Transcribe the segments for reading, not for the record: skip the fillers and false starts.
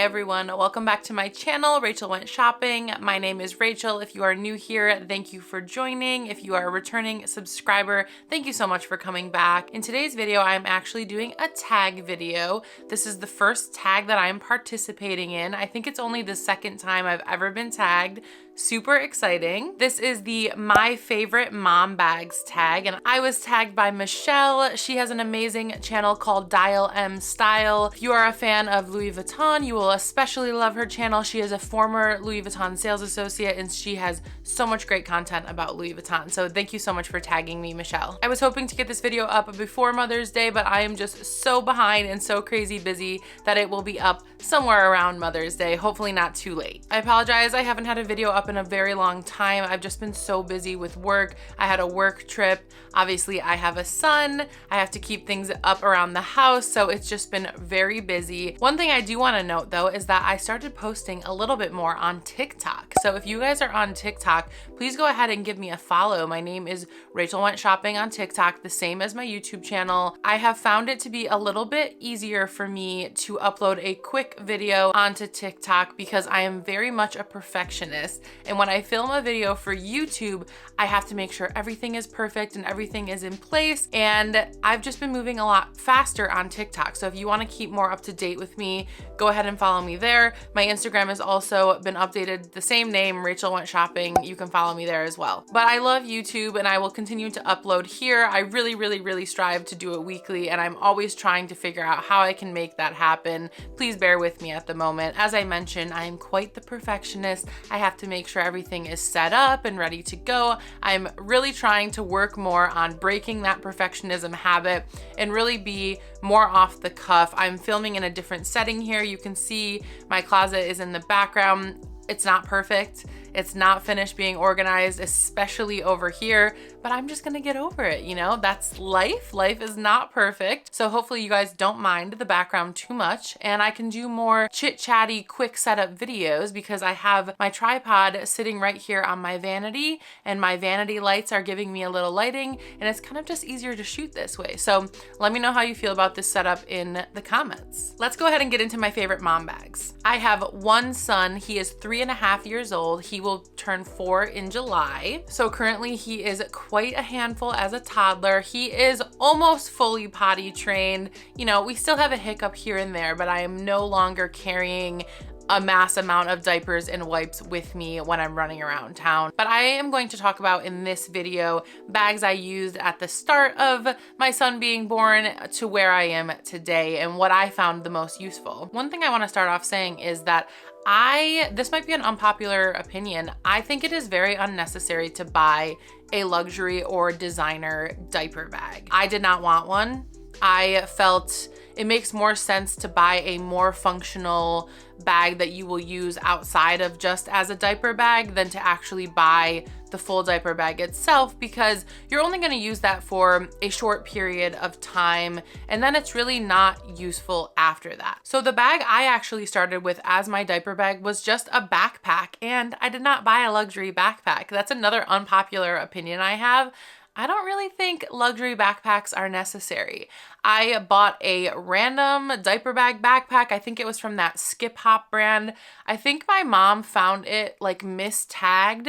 Hi everyone, welcome back to my channel, Rachel Went Shopping. My name is Rachel. If you are new here, thank you for joining. If you are a returning subscriber, thank you so much for coming back. In today's video, I'm actually doing a tag video. This is the first tag that I'm participating in. I think it's only the second time I've ever been tagged. Super exciting. This is the My Favorite Mom Bags tag, and I was tagged by Michelle. She has an amazing channel called 𝒢𝓊𝓎𝓈. If you are a fan of Louis Vuitton, you will especially love her channel. She is a former Louis Vuitton sales associate, and she has so much great content about Louis Vuitton. So thank you so much for tagging me, Michelle. I was hoping to get this video up before Mother's Day, but I am just so behind and so crazy busy that it will be up somewhere around Mother's Day, hopefully not too late. I apologize, I haven't had a video up in a very long time. I've just been so busy with work. I had a work trip. Obviously, I have a son. I have to keep things up around the house, so it's just been very busy. One thing I do want to note though is that I started posting a little bit more on TikTok. So if you guys are on TikTok, please go ahead and give me a follow. My name is Rachel Went Shopping on TikTok, the same as my YouTube channel. I have found it to be a little bit easier for me to upload a quick video onto TikTok because I am very much a perfectionist. And when I film a video for YouTube, I have to make sure everything is perfect and everything is in place. And I've just been moving a lot faster on TikTok. So if you want to keep more up to date with me, go ahead and follow me there. My Instagram has also been updated, the same name, Rachel Went Shopping. You can follow me there as well. But I love YouTube and I will continue to upload here. I really strive to do it weekly, and I'm always trying to figure out how I can make that happen. Please bear with me at the moment. As I mentioned, I am quite the perfectionist. I have to make sure everything is set up and ready to go. I'm really trying to work more on breaking that perfectionism habit and really be more off the cuff. I'm filming in a different setting here. You can see my closet is in the background. It's not perfect. It's not finished being organized, especially over here, but I'm just gonna get over it, you know? That's life. Life is not perfect. So hopefully you guys don't mind the background too much, and I can do more chit-chatty, quick setup videos because I have my tripod sitting right here on my vanity, and my vanity lights are giving me a little lighting, and it's kind of just easier to shoot this way. So let me know how you feel about this setup in the comments. Let's go ahead and get into my favorite mom bags. I have one son. He is 3.5 years old. He will turn 4 in July. So currently he is quite a handful as a toddler. He is almost fully potty trained. You know, we still have a hiccup here and there, but I am no longer carrying a mass amount of diapers and wipes with me when I'm running around town. But I am going to talk about in this video bags I used at the start of my son being born to where I am today and what I found the most useful. One thing I want to start off saying is that this might be an unpopular opinion. I think it is very unnecessary to buy a luxury or designer diaper bag. I did not want one. I felt it makes more sense to buy a more functional bag that you will use outside of just as a diaper bag than to actually buy the full diaper bag itself, because you're only going to use that for a short period of time and then it's really not useful after that. So the bag I actually started with as my diaper bag was just a backpack, and I did not buy a luxury backpack. That's another unpopular opinion I have. I don't really think luxury backpacks are necessary. I bought a random diaper bag backpack. I think it was from that Skip Hop brand. I think my mom found it like mistagged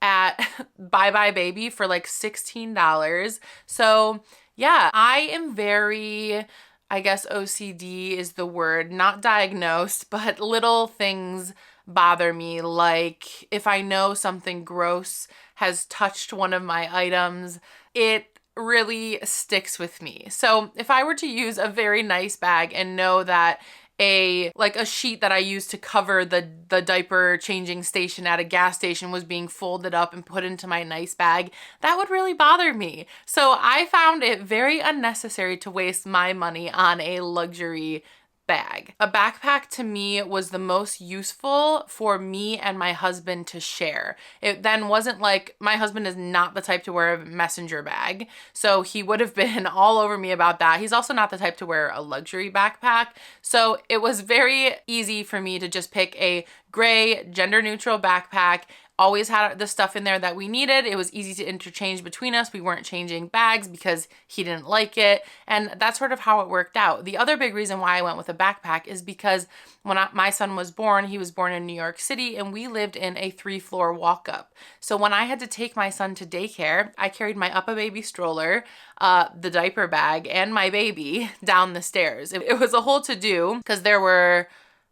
at 𝐵𝑒 𝐹𝓇𝒾𝓄 for like $16. So yeah, I am very, I guess OCD is the word, not diagnosed, but little things bother me. Like if I know something gross has touched one of my items, it really sticks with me. So if I were to use a very nice bag and know that a sheet that I used to cover the diaper changing station at a gas station was being folded up and put into my nice bag, that would really bother me. So I found it very unnecessary to waste my money on a luxury bag. A backpack to me was the most useful for me and my husband to share. It then wasn't like, my husband is not the type to wear a messenger bag, so he would have been all over me about that. He's also not the type to wear a luxury backpack. So it was very easy for me to just pick a gray, gender neutral backpack. always had the stuff in there that we needed. It was easy to interchange between us. We weren't changing bags because he didn't like it. And that's sort of how it worked out. The other big reason why I went with a backpack is because when my son was born, he was born in New York City, and we lived in a 3-floor walk-up. So when I had to take my son to daycare, I carried my 𝒑𝓇𝒾𝓄𝒏 stroller, the diaper bag, and my baby down the stairs. It was a whole to-do because there were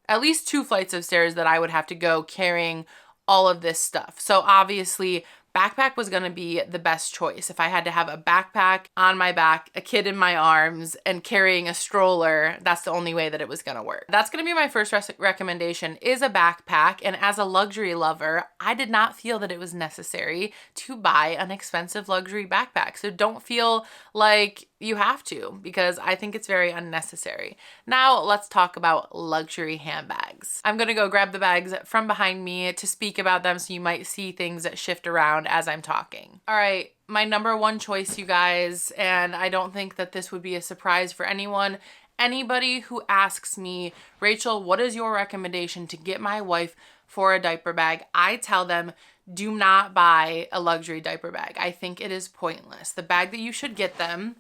at least 2 flights of stairs that I would have to go carrying all of this stuff. So obviously, backpack was gonna be the best choice. If I had to have a backpack on my back, a kid in my arms, and carrying a stroller, that's the only way that it was gonna work. That's gonna be my first recommendation, is a backpack. And as a luxury lover, I did not feel that it was necessary to buy an expensive luxury backpack. So don't feel like you have to, because I think it's very unnecessary. Now let's talk about luxury handbags. I'm gonna go grab the bags from behind me to speak about them, so you might see things that shift around as I'm talking. All right, my number one choice, you guys, and I don't think that this would be a surprise for anyone. Anybody who asks me, Rachel, what is your recommendation to get my wife for a diaper bag? I tell them, do not buy a luxury diaper bag. I think it is pointless. The bag that you should get them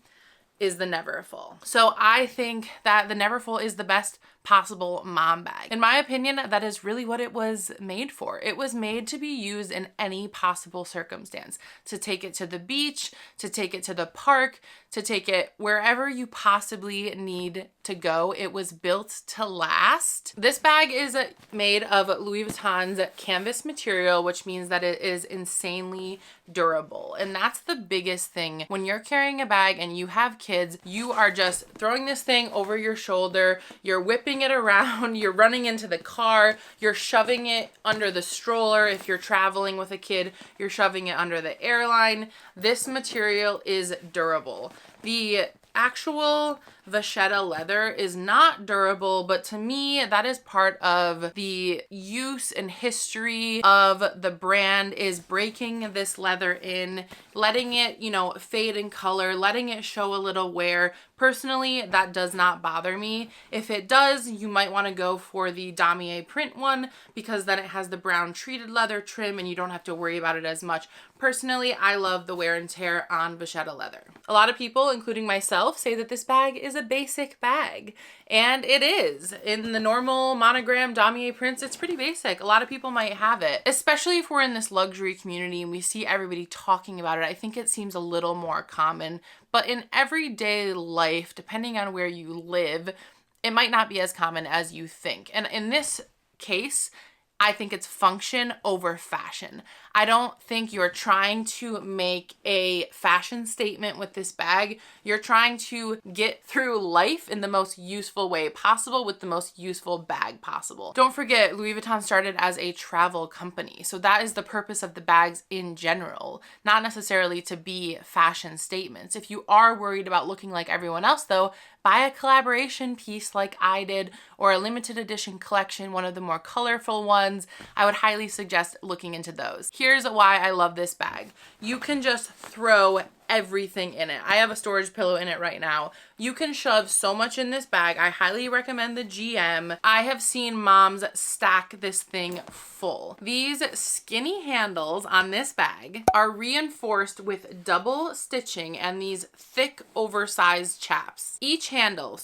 is the Neverfull. So I think that the Neverfull is the best possible mom bag. In my opinion, that is really what it was made for. It was made to be used in any possible circumstance, to take it to the beach, to take it to the park, to take it wherever you possibly need to go. It was built to last. This bag is made of Louis Vuitton's canvas material, which means that it is insanely durable. And that's the biggest thing. When you're carrying a bag and you have kids, you are just throwing this thing over your shoulder, you're whipping it around, you're running into the car, you're shoving it under the stroller. If you're traveling with a kid, you're shoving it under the airline. This material is durable. The actual vachetta leather is not durable, but to me, that is part of the use and history of the brand, is breaking this leather in, letting it, you know, fade in color, letting it show a little wear. Personally, that does not bother me. If it does, you might want to go for the damier print one, because then it has the brown treated leather trim and you don't have to worry about it as much. Personally, I love the wear and tear on vachetta leather. A lot of people, including myself, say that this bag is a basic bag, and it is. In the normal monogram damier prints, it's pretty basic. A lot of people might have it, especially if we're in this luxury community and we see everybody talking about it. I think it seems a little more common, but in everyday life, depending on where you live, it might not be as common as you think. And in this case, I think it's function over fashion. I don't think you're trying to make a fashion statement with this bag. You're trying to get through life in the most useful way possible with the most useful bag possible. Don't forget, Louis Vuitton started as a travel company. So that is the purpose of the bags in general, not necessarily to be fashion statements. If you are worried about looking like everyone else though, buy a collaboration piece like I did, or a limited edition collection, one of the more colorful ones. I would highly suggest looking into those. Here's why I love this bag. You can just throw everything in it. I have a storage pillow in it right now. You can shove so much in this bag. I highly recommend the GM. I have seen moms stack this thing full. These skinny handles on this bag are reinforced with double stitching and these thick oversized chaps. Each handle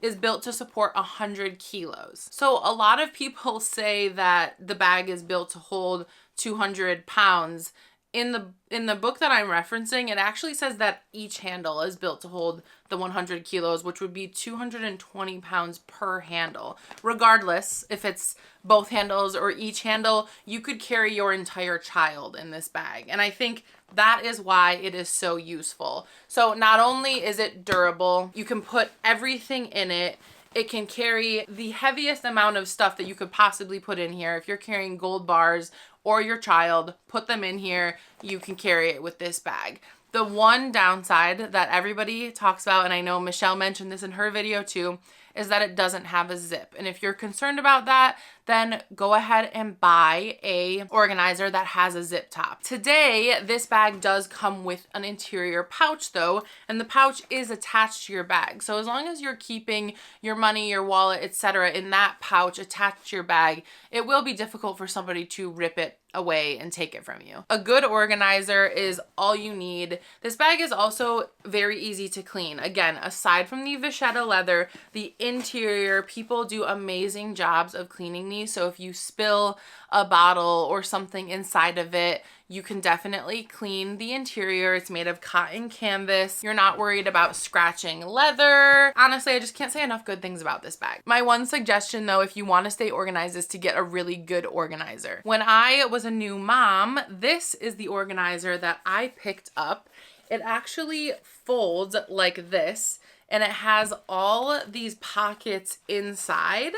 is built to support 100 kilos. So a lot of people say that the bag is built to hold 200 pounds. In the book that I'm referencing, it actually says that each handle is built to hold the 100 kilos, which would be 220 pounds per handle. Regardless, if it's both handles or each handle, you could carry your entire child in this bag. And I think that is why it is so useful. So not only is it durable, you can put everything in it. It can carry the heaviest amount of stuff that you could possibly put in here. If you're carrying gold bars or your child, put them in here. You can carry it with this bag. The one downside that everybody talks about, and I know Michelle mentioned this in her video too, is that it doesn't have a zip. And if you're concerned about that, then go ahead and buy a organizer that has a zip top. Today, this bag does come with an interior pouch though, and the pouch is attached to your bag. So as long as you're keeping your money, your wallet, etc. in that pouch attached to your bag, it will be difficult for somebody to rip it away and take it from you. A good organizer is all you need. This bag is also very easy to clean. Again, aside from the vachetta leather, the interior, people do amazing jobs of cleaning these. So if you spill a bottle or something inside of it, you can definitely clean the interior. It's made of cotton canvas. You're not worried about scratching leather. Honestly, I just can't say enough good things about this bag. My one suggestion though, if you want to stay organized, is to get a really good organizer. When I was a new mom, this is the organizer that I picked up. It actually folds like this, and it has all these pockets inside.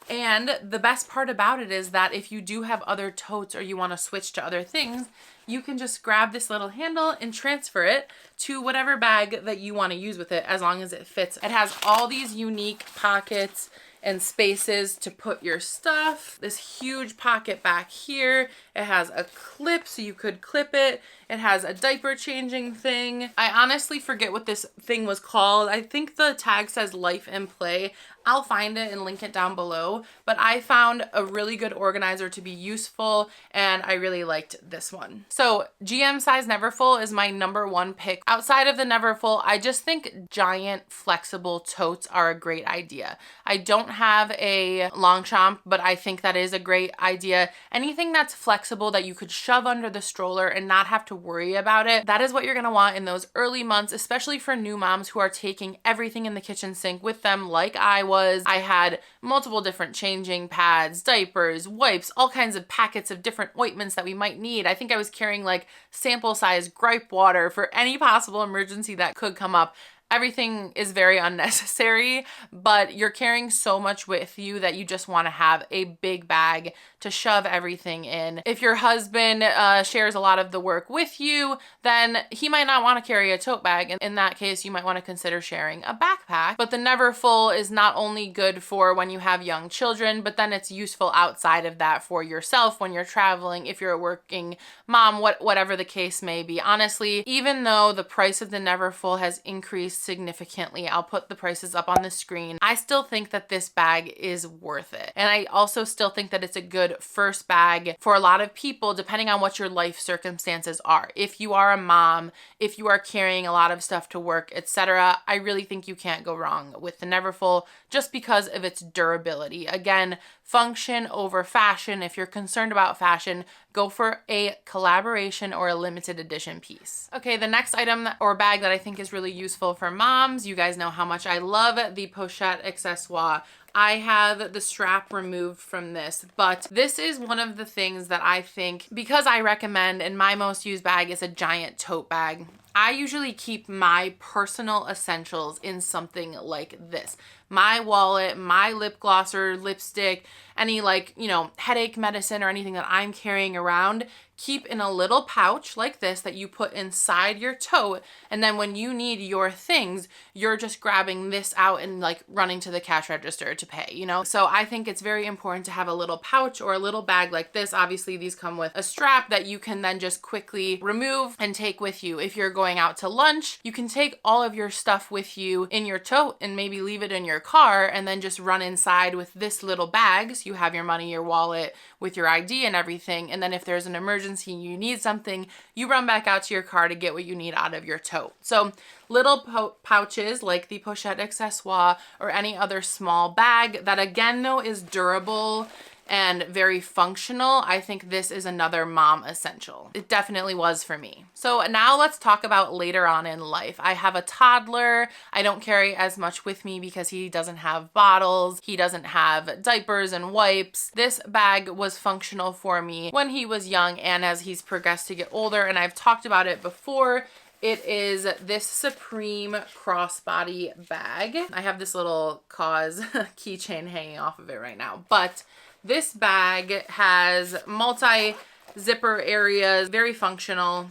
And the best part about it is that if you do have other totes or you want to switch to other things, you can just grab this little handle and transfer it to whatever bag that you want to use with it, as long as it fits. It has all these unique pockets and spaces to put your stuff. This huge pocket back here. It has a clip so you could clip it. It has a diaper changing thing. I honestly forget what this thing was called. I think the tag says Life and Play. I'll find it and link it down below. But I found a really good organizer to be useful, and I really liked this one. So GM size Neverfull is my #1 pick. Outside of the Neverfull, I just think giant flexible totes are a great idea. I don't have a Longchamp, but I think that is a great idea. Anything that's flexible that you could shove under the stroller and not have to worry about it, that is what you're gonna want in those early months, especially for new moms who are taking everything in the kitchen sink with them like I was. I had multiple different changing pads, diapers, wipes, all kinds of packets of different ointments that we might need. I think I was carrying like sample size gripe water for any possible emergency that could come up. Everything is very unnecessary, but you're carrying so much with you that you just want to have a big bag to shove everything in. If your husband shares a lot of the work with you, then he might not want to carry a tote bag. And in that case, you might want to consider sharing a backpack. But the Neverfull is not only good for when you have young children, but then it's useful outside of that for yourself when you're traveling, if you're a working mom, whatever the case may be. Honestly, even though the price of the Neverfull has increased significantly, I'll put the prices up on the screen, I still think that this bag is worth it. And I also still think that it's a good first bag for a lot of people, depending on what your life circumstances are. If you are a mom, if you are carrying a lot of stuff to work, etc., I really think you can't go wrong with the Neverfull just because of its durability. Again, function over fashion. If you're concerned about fashion, go for a collaboration or a limited edition piece. Okay, the next item or bag that I think is really useful for moms, you guys know how much I love the Pochette Accessoires. I have the strap removed from this, but this is one of the things that I think, because I recommend, and my most used bag is a giant tote bag, I usually keep my personal essentials in something like this. My wallet, my lip gloss or lipstick, any like, you know, headache medicine or anything that I'm carrying around, keep in a little pouch like this that you put inside your tote. And then when you need your things, you're just grabbing this out and like running to the cash register to pay, you know? So I think it's very important to have a little pouch or a little bag like this. Obviously, these come with a strap that you can then just quickly remove and take with you. If you're going out to lunch, you can take all of your stuff with you in your tote and maybe leave it in your car and then just run inside with this little bag. So you have your money, your wallet with your ID and everything. And then if there's an emergency, you need something, you run back out to your car to get what you need out of your tote. So little pouches like the Pochette Accessoires or any other small bag that, again though, is durable and very functional, I think this is another mom essential. It definitely was for me. So now let's talk about later on in life. I have a toddler. I don't carry as much with me because he doesn't have bottles. He doesn't have diapers and wipes. This bag was functional for me when he was young and as he's progressed to get older, and I've talked about it before. It is this Supreme crossbody bag. I have this little Cause keychain hanging off of it right now, but this bag has multi-zipper areas, very functional.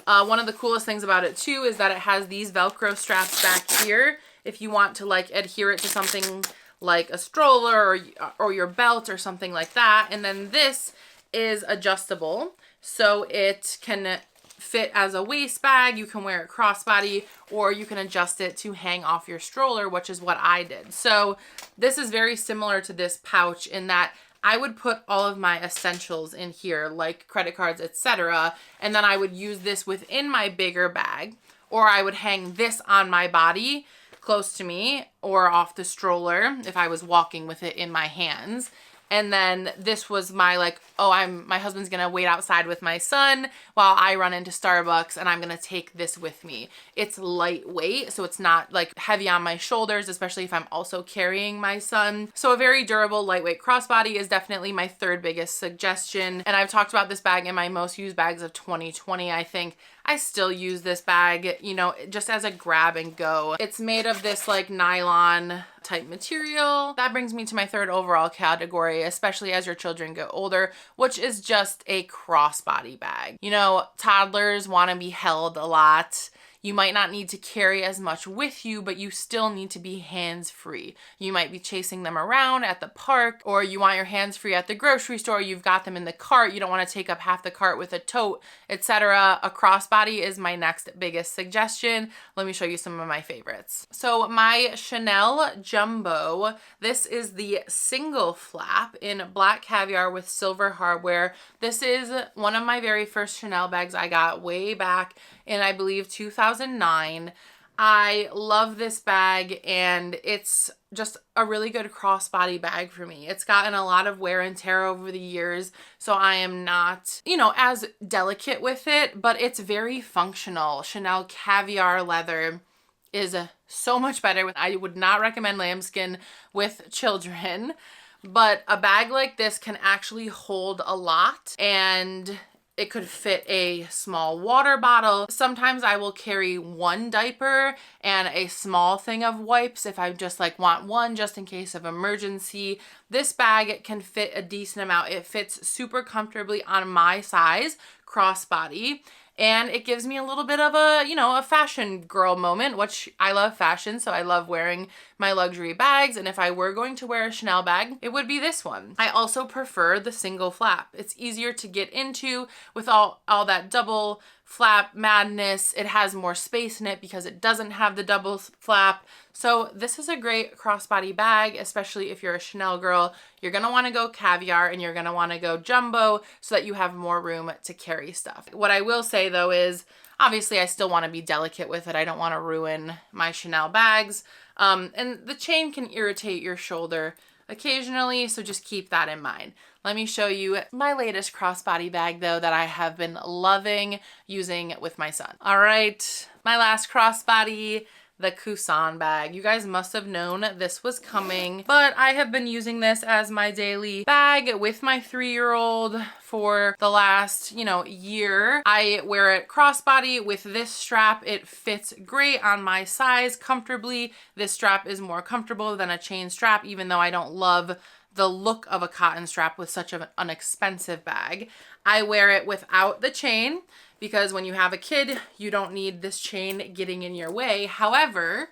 One of the coolest things about it too is that it has these Velcro straps back here if you want to like adhere it to something like a stroller or your belt or something like that. And then this is adjustable, so it can fit as a waist bag. You can wear it crossbody, or you can adjust it to hang off your stroller, which is what I did. So this is very similar to this pouch in that I would put all of my essentials in here, like credit cards, etc. And then I would use this within my bigger bag, or I would hang this on my body close to me or off the stroller if I was walking with it in my hands. And then this was my like, oh, my husband's gonna wait outside with my son while I run into Starbucks and I'm gonna take this with me. It's lightweight, so it's not like heavy on my shoulders, especially if I'm also carrying my son. So a very durable, lightweight crossbody is definitely my third biggest suggestion. And I've talked about this bag in my most used bags of 2020, I think. I still use this bag, you know, just as a grab and go. It's made of this like nylon type material. That brings me to my third overall category, especially as your children get older, which is just a crossbody bag. You know, toddlers want to be held a lot. You might not need to carry as much with you, but you still need to be hands-free. You might be chasing them around at the park, or you want your hands free at the grocery store. You've got them in the cart. You don't want to take up half the cart with a tote, etc. A crossbody is my next biggest suggestion. Let me show you some of my favorites. So my Chanel Jumbo, this is the single flap in black caviar with silver hardware. This is one of my very first Chanel bags I got way back in, I believe, 2009. I love this bag, and it's just a really good crossbody bag for me. It's gotten a lot of wear and tear over the years, so I am not, you know, as delicate with it, but it's very functional. Chanel Caviar leather is so much better. I would not recommend lambskin with children, but a bag like this can actually hold a lot, and it could fit a small water bottle. Sometimes I will carry one diaper and a small thing of wipes if I just like want one just in case of emergency. This bag can fit a decent amount. It fits super comfortably on my size crossbody. And it gives me a little bit of a, you know, a fashion girl moment, which I love fashion, so I love wearing my luxury bags. And if I were going to wear a Chanel bag, it would be this one. I also prefer the single flap. It's easier to get into with all that double flap madness. It has more space in it because it doesn't have the double flap. So this is a great crossbody bag, especially if you're a Chanel girl. You're gonna wanna go caviar and you're gonna wanna go jumbo so that you have more room to carry stuff. What I will say though is, obviously I still wanna be delicate with it. I don't wanna ruin my Chanel bags. And the chain can irritate your shoulder occasionally, so just keep that in mind. Let me show you my latest crossbody bag though that I have been loving using with my son. All right, my last crossbody, the Coussin bag. You guys must have known this was coming, but I have been using this as my daily bag with my 3-year-old for the last, you know, year. I wear it crossbody with this strap. It fits great on my size comfortably. This strap is more comfortable than a chain strap, even though I don't love the look of a cotton strap with such an inexpensive bag. I wear it without the chain because when you have a kid, you don't need this chain getting in your way. However,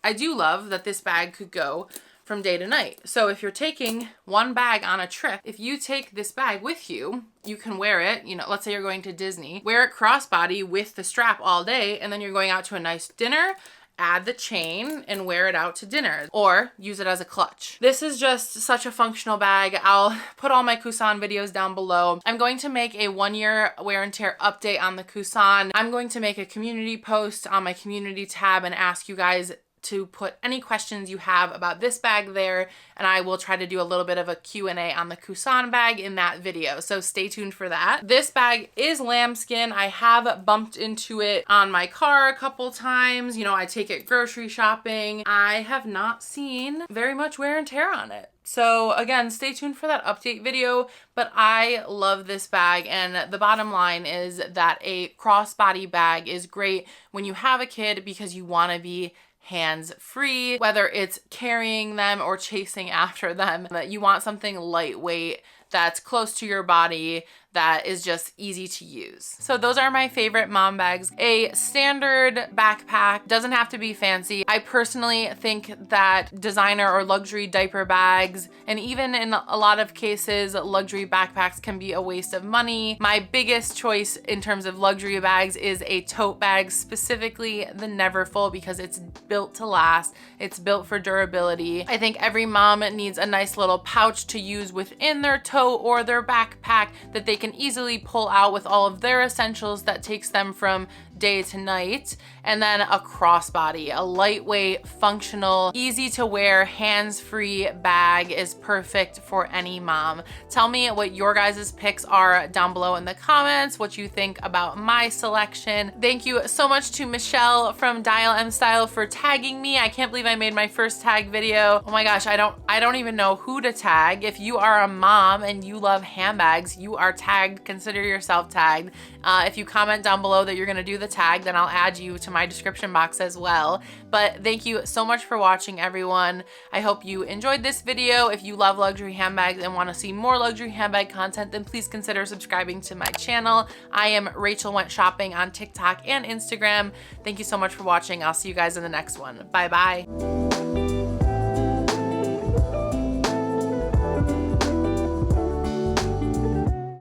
I do love that this bag could go from day to night. So if you're taking one bag on a trip, if you take this bag with you, you can wear it, you know, let's say you're going to Disney, wear it crossbody with the strap all day, and then you're going out to a nice dinner, add the chain and wear it out to dinner, or use it as a clutch. This is just such a functional bag. I'll put all my Coussin videos down below. I'm going to make a 1-year wear and tear update on the Coussin. I'm going to make a community post on my community tab and ask you guys to put any questions you have about this bag there, and I will try to do a little bit of a Q&A on the Coussin bag in that video, so stay tuned for that. This bag is lambskin. I have bumped into it on my car a couple times. You know, I take it grocery shopping. I have not seen very much wear and tear on it. So again, stay tuned for that update video, but I love this bag, and the bottom line is that a crossbody bag is great when you have a kid because you want to be hands-free, whether it's carrying them or chasing after them. You want something lightweight that's close to your body, that is just easy to use. So those are my favorite mom bags. A standard backpack doesn't have to be fancy. I personally think that designer or luxury diaper bags, and even in a lot of cases, luxury backpacks can be a waste of money. My biggest choice in terms of luxury bags is a tote bag, specifically the Neverfull, because it's built to last. It's built for durability. I think every mom needs a nice little pouch to use within their tote or their backpack that they can easily pull out with all of their essentials that takes them from day to night. And then a crossbody, a lightweight, functional, easy to wear, hands-free bag is perfect for any mom. Tell me what your guys' picks are down below in the comments, what you think about my selection. Thank you so much to Michelle from 𝐿𝓉'𝓈 for tagging me. I can't believe I made my first tag video. Oh my gosh, I don't even know who to tag. If you are a mom and you love handbags, you are tagged. Consider yourself tagged. If you comment down below that you're gonna do the tag, then I'll add you to my description box as well. But thank you so much for watching, everyone. I hope you enjoyed this video. If you love luxury handbags and want to see more luxury handbag content, then please consider subscribing to my channel. I am Rachel Went Shopping on TikTok and Instagram. Thank you so much for watching. I'll see you guys in the next one. Bye bye.